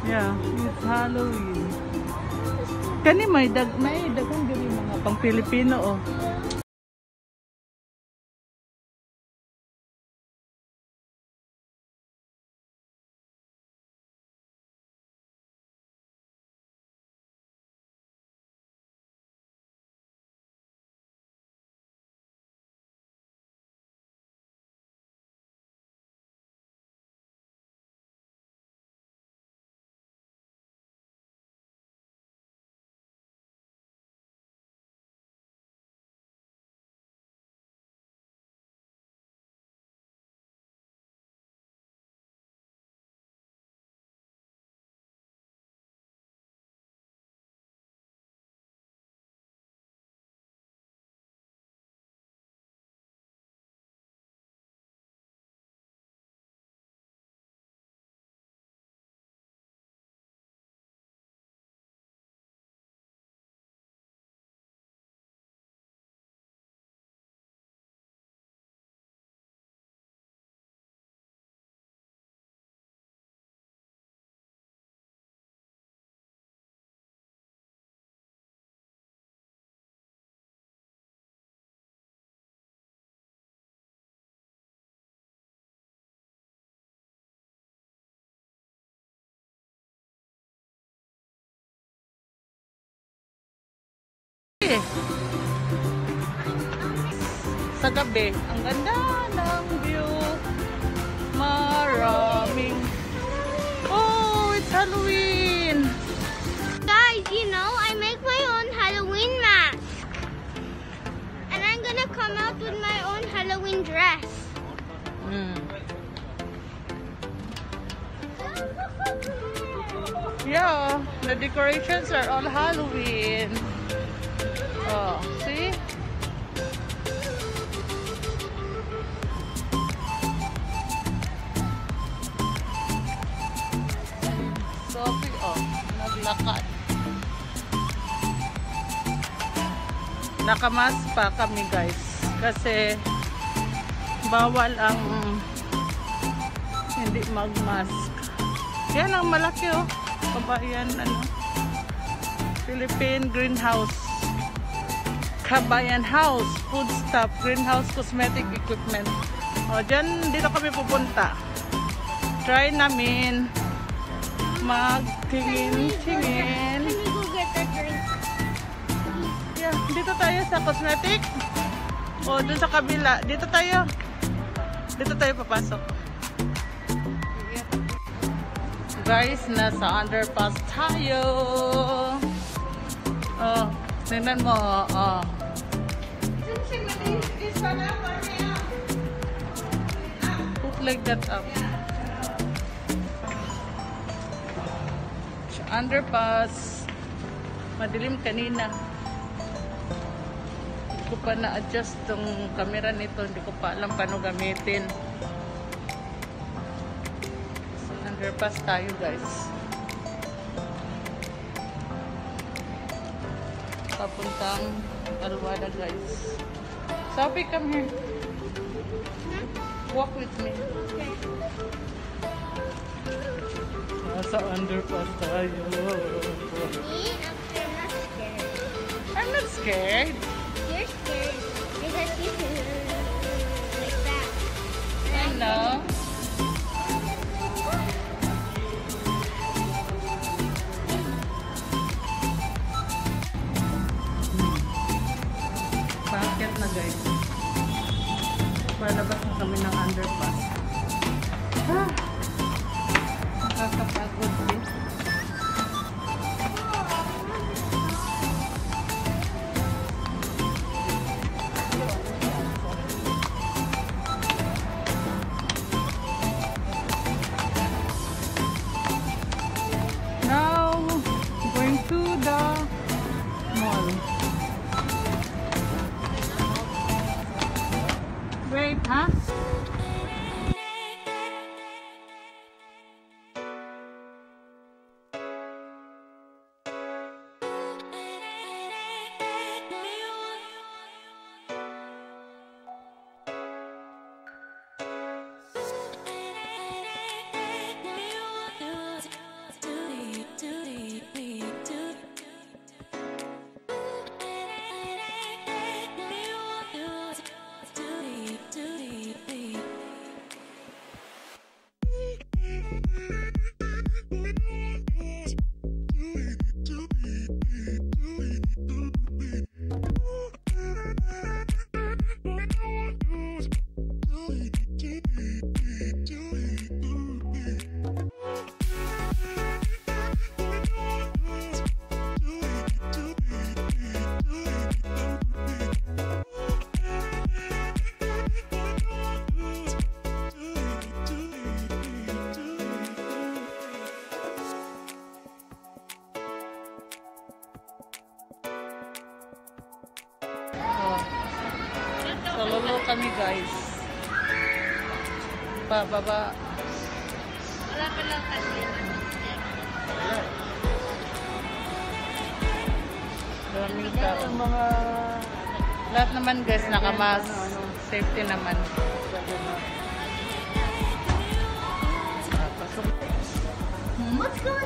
Yeah, it's Halloween. Kani may dagang diri mga pang Pilipino oh. Sa gabi, ang ganda ng view. Maraming. Oh, it's Halloween. Guys, you know, I make my own Halloween mask. And I'm gonna come out with my own Halloween dress. Yeah, the decorations are all Halloween. Oh, see? Sophie, oh, naglakad. Nakamas pa kami guys kasi bawal ang hindi magmask. Yan ang malaki oh. Kabayan ano? Philippine Greenhouse. Kabayan House, Food Stuff, Greenhouse Cosmetic Equipment. O, dyan, dito kami pupunta. Try namin magtingin-tingin. Can we go get a drink? Yeah, dito tayo sa cosmetic. O, dun sa kabila. Dito tayo. Dito tayo papasok. Guys, nasa underpass tayo. Oh, tingnan mo. Oh. Put like that up. Underpass. Madilim kanina. Hindi ko pa na-adjust tong camera nito. Hindi ko pa alam paano gamitin. Underpass tayo guys. Papuntang Alwada guys. Sophie, come here. Walk with me. Nasa underpass tayo. I'm not scared. You're scared because you like that. I know. Bakit na guys? Palabas na kami ng underpass. Nakakapagod din. Now, going to the mall. Wait, huh? kami guys. Pababa. Wala pa lang kasi. Daming tao. Lahat naman guys, nakamas. Safety naman. What's going